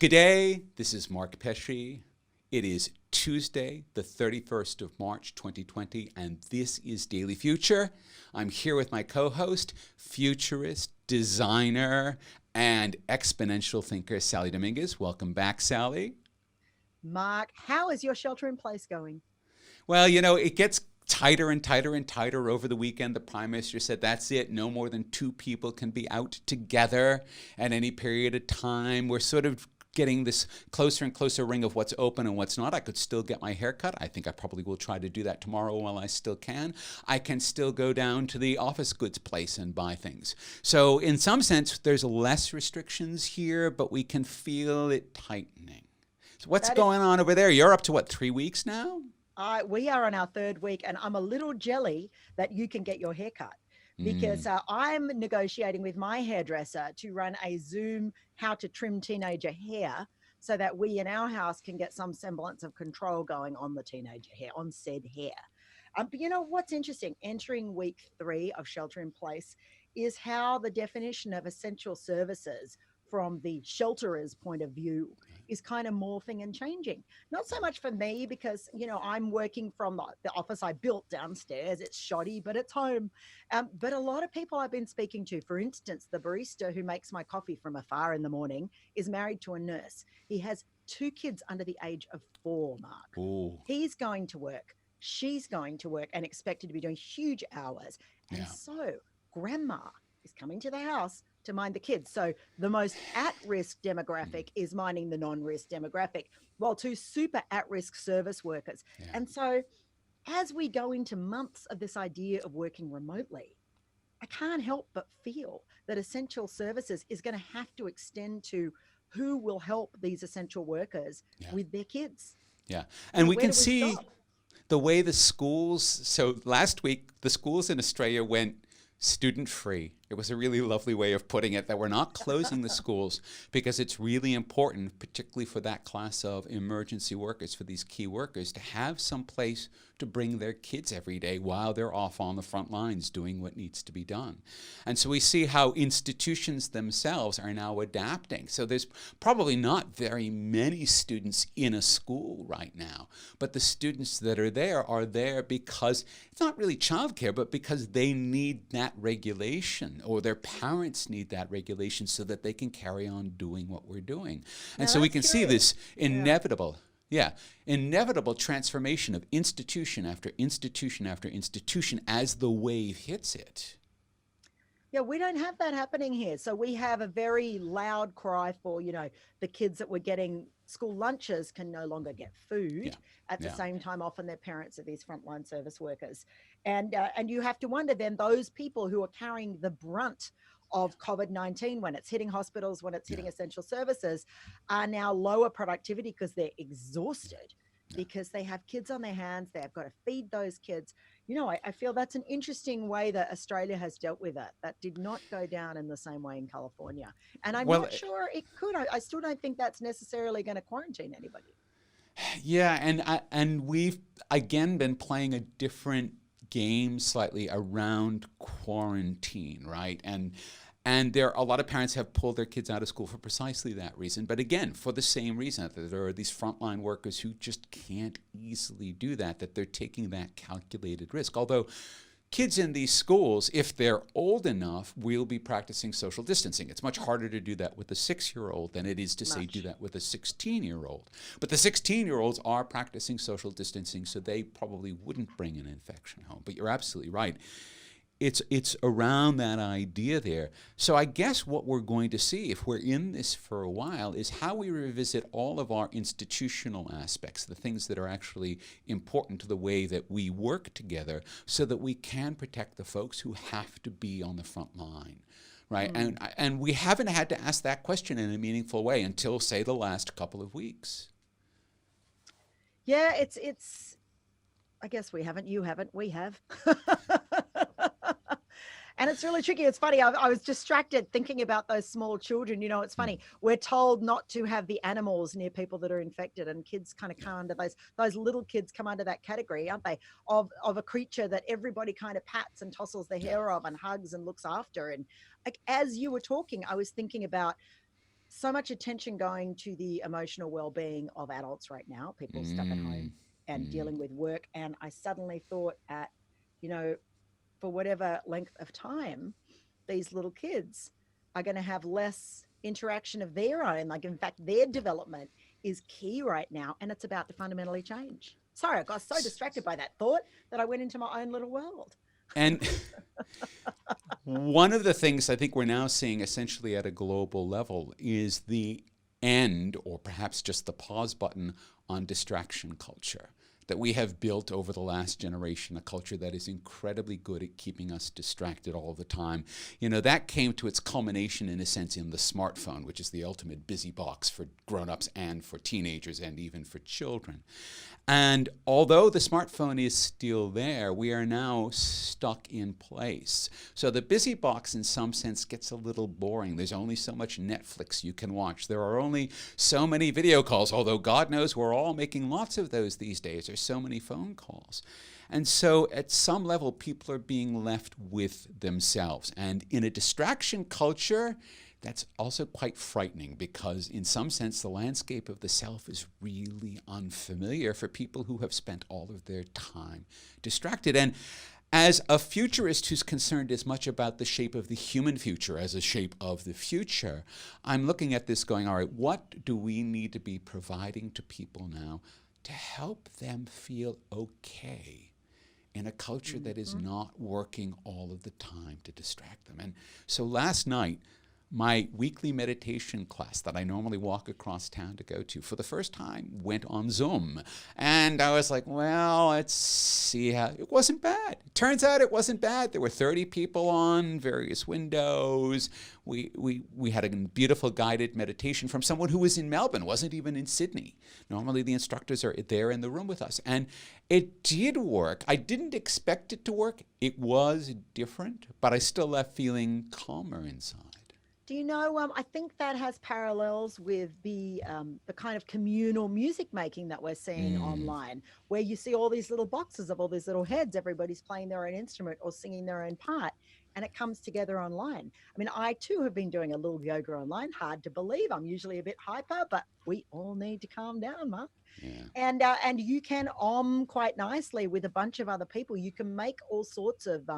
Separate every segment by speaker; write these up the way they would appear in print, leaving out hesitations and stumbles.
Speaker 1: G'day, this is Mark Pesce. It is Tuesday, the 31st of March, 2020, and this is Daily Future. I'm here with my co-host, futurist, designer, and exponential thinker, Sally Dominguez. Welcome back, Sally.
Speaker 2: Mark, how is your shelter in place going?
Speaker 1: Well, it gets tighter and tighter and tighter over the weekend. The Prime Minister said that's it. No more than two people can be out together at any period of time. We're sort of getting this closer and closer ring of what's open and what's not. I could still get my hair cut. I think I probably will try to do that tomorrow while I still can. I can still go down to the office goods place and buy things. So in some sense, there's less restrictions here, but we can feel it tightening. So what's going on over there? You're up to what, 3 weeks now?
Speaker 2: We are on our third week, and I'm a little jelly that you can get your hair cut because I'm negotiating with my hairdresser to run a Zoom how to trim teenager hair so that we in our house can get some semblance of control going on the teenager hair, on said hair. But you know what's interesting? Entering week 3 of shelter in place is how the definition of essential services from the shelterer's point of view is kind of morphing and changing. Not so much for me because, I'm working from the office I built downstairs. It's shoddy, but it's home. But a lot of people I've been speaking to, for instance, the barista who makes my coffee from afar in the morning is married to a nurse. He has 2 kids under the age of 4, Mark.
Speaker 1: Ooh.
Speaker 2: He's going to work. She's going to work and expected to be doing huge hours. And so grandma is coming to the house to mind the kids. So the most at-risk demographic is minding the non-risk demographic, while 2 super at-risk service workers.
Speaker 1: Yeah.
Speaker 2: And so as we go into months of this idea of working remotely, I can't help but feel that essential services is going to have to extend to who will help these essential workers with their kids.
Speaker 1: Yeah. And we can see
Speaker 2: stop?
Speaker 1: the way the schools, so last week, the schools in Australia went student free. It was a really lovely way of putting it, that we're not closing the schools because it's really important, particularly for that class of emergency workers, for these key workers, to have some place to bring their kids every day while they're off on the front lines doing what needs to be done. And so we see how institutions themselves are now adapting. So there's probably not very many students in a school right now, but the students that are there because it's not really childcare, but because they need that regulation, or their parents need that regulation so that they can carry on doing what we're doing. And so we can see this inevitable transformation of institution after institution after institution as the wave hits it.
Speaker 2: Yeah, we don't have that happening here. So we have a very loud cry for, the kids that were getting school lunches can no longer get food. At the same time, often their parents are these frontline service workers. And you have to wonder then, those people who are carrying the brunt of COVID-19 when it's hitting hospitals, when it's hitting essential services, are now lower productivity because they're exhausted. Because they have kids on their hands, they've got to feed those kids. I feel that's an interesting way that Australia has dealt with it. That did not go down in the same way in California. And I'm not sure it could. I still don't think that's necessarily going to quarantine anybody.
Speaker 1: Yeah, and we've, again, been playing a different game slightly around quarantine, right? And a lot of parents have pulled their kids out of school for precisely that reason. But again, for the same reason, that there are these frontline workers who just can't easily do that they're taking that calculated risk. Although kids in these schools, if they're old enough, will be practicing social distancing. It's much harder to do that with a 6-year-old than it is to, say, do that with a 16-year-old. But the 16-year-olds are practicing social distancing, so they probably wouldn't bring an infection home. But you're absolutely right. It's around that idea there. So I guess what we're going to see, if we're in this for a while, is how we revisit all of our institutional aspects, the things that are actually important to the way that we work together, so that we can protect the folks who have to be on the front line. Right? And we haven't had to ask that question in a meaningful way until, say, the last couple of weeks.
Speaker 2: Yeah, it's I guess we haven't, you haven't, we have. And it's really tricky. It's funny. I was distracted thinking about those small children. It's funny. We're told not to have the animals near people that are infected, and kids kind of come under those little kids come under that category, aren't they? Of a creature that everybody kind of pats and tossles the hair of and hugs and looks after. And like, as you were talking, I was thinking about so much attention going to the emotional well-being of adults right now, people stuck at
Speaker 1: Mm,
Speaker 2: home and
Speaker 1: mm,
Speaker 2: dealing with work. And I suddenly thought at, you know, for whatever length of time, these little kids are going to have less interaction of their own. Like, in fact, their development is key right now, and it's about to fundamentally change. Sorry, I got so
Speaker 1: s-
Speaker 2: distracted by that thought that I went into my own little world.
Speaker 1: and one of the things I think we're now seeing essentially at a global level is the end, or perhaps just the pause button on distraction culture. That we have built over the last generation, a culture that is incredibly good at keeping us distracted all the time. You know, that came to its culmination, in a sense, in the smartphone, which is the ultimate busy box for grown-ups and for teenagers and even for children. And although the smartphone is still there, we are now stuck in place. So the busy box, in some sense, gets a little boring. There's only so much Netflix you can watch. There are only so many video calls, although God knows we're all making lots of those these days. There's so many phone calls. And so at some level, people are being left with themselves. And in a distraction culture, that's also quite frightening, because in some sense the landscape of the self is really unfamiliar for people who have spent all of their time distracted. And as a futurist who's concerned as much about the shape of the human future as a shape of the future, I'm looking at this going, all right, what do we need to be providing to people now to help them feel okay in a culture that is not working all of the time to distract them? And so last night, my weekly meditation class that I normally walk across town to go to, for the first time, went on Zoom. And I was like, well, let's see how... It wasn't bad. It turns out it wasn't bad. There were 30 people on various windows. We had a beautiful guided meditation from someone who was in Melbourne, wasn't even in Sydney. Normally the instructors are there in the room with us. And it did work. I didn't expect it to work. It was different, but I still left feeling calmer inside.
Speaker 2: Do you know? I think that has parallels with the kind of communal music making that we're seeing
Speaker 1: Mm,
Speaker 2: online, where you see all these little boxes of all these little heads. Everybody's playing their own instrument or singing their own part, and it comes together online. I mean, I too have been doing a little yoga online. Hard to believe. I'm usually a bit hyper, but we all need to calm down, Mark.
Speaker 1: yeah.
Speaker 2: And you can quite nicely with a bunch of other people. You can make all sorts of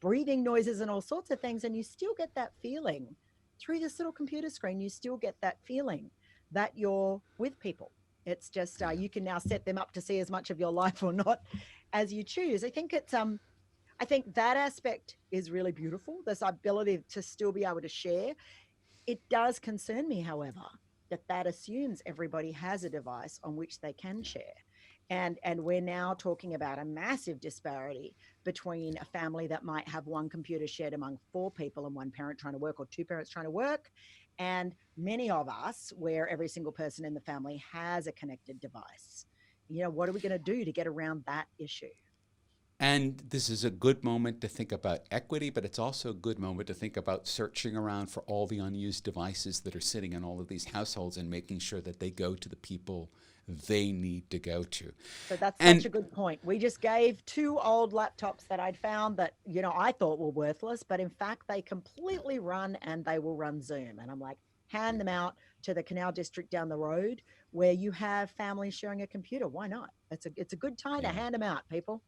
Speaker 2: breathing noises and all sorts of things, and you still get that feeling through this little computer screen. You still get that feeling that you're with people. It's just you can now set them up to see as much of your life or not as you choose. I think that aspect is really beautiful, this ability to still be able to share. It does concern me, however, that assumes everybody has a device on which they can share. And we're now talking about a massive disparity between a family that might have one computer shared among four people and one parent trying to work, or two parents trying to work, and many of us where every single person in the family has a connected device. What are we going to do to get around that issue?
Speaker 1: And this is a good moment to think about equity, but it's also a good moment to think about searching around for all the unused devices that are sitting in all of these households and making sure that they go to the people they need to go to.
Speaker 2: So that's
Speaker 1: And
Speaker 2: such a good point. We just gave two old laptops that I'd found that, I thought were worthless, but in fact, they completely run, and they will run Zoom. And I'm like, hand them out to the Canal District down the road where you have families sharing a computer. Why not? It's a good time to
Speaker 1: yeah,
Speaker 2: hand them out, people.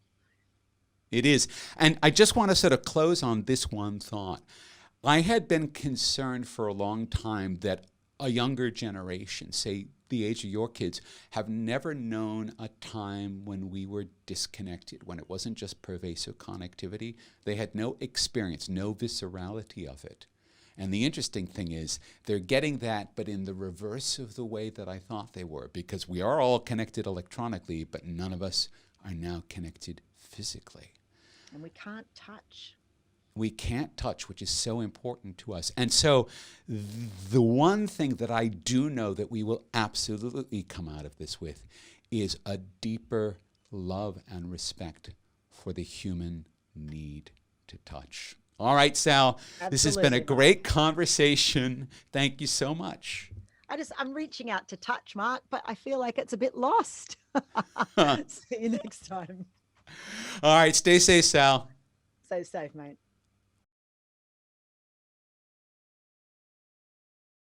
Speaker 1: it is. And I just want to sort of close on this one thought. I had been concerned for a long time that a younger generation, say the age of your kids, have never known a time when we were disconnected, when it wasn't just pervasive connectivity. They had no experience, no viscerality of it. And the interesting thing is they're getting that, but in the reverse of the way that I thought they were, because we are all connected electronically, but none of us are now connected physically.
Speaker 2: And we can't touch.
Speaker 1: We can't touch, which is so important to us. And so the one thing that I do know that we will absolutely come out of this with is a deeper love and respect for the human need to touch. All right, Sal, this has been a
Speaker 2: Absolutely.
Speaker 1: great conversation. Thank you so much.
Speaker 2: I'm reaching out to touch, Mark, but I feel like it's a bit lost.
Speaker 1: All
Speaker 2: See you next time.
Speaker 1: right, stay safe, Sal.
Speaker 2: Stay safe, mate.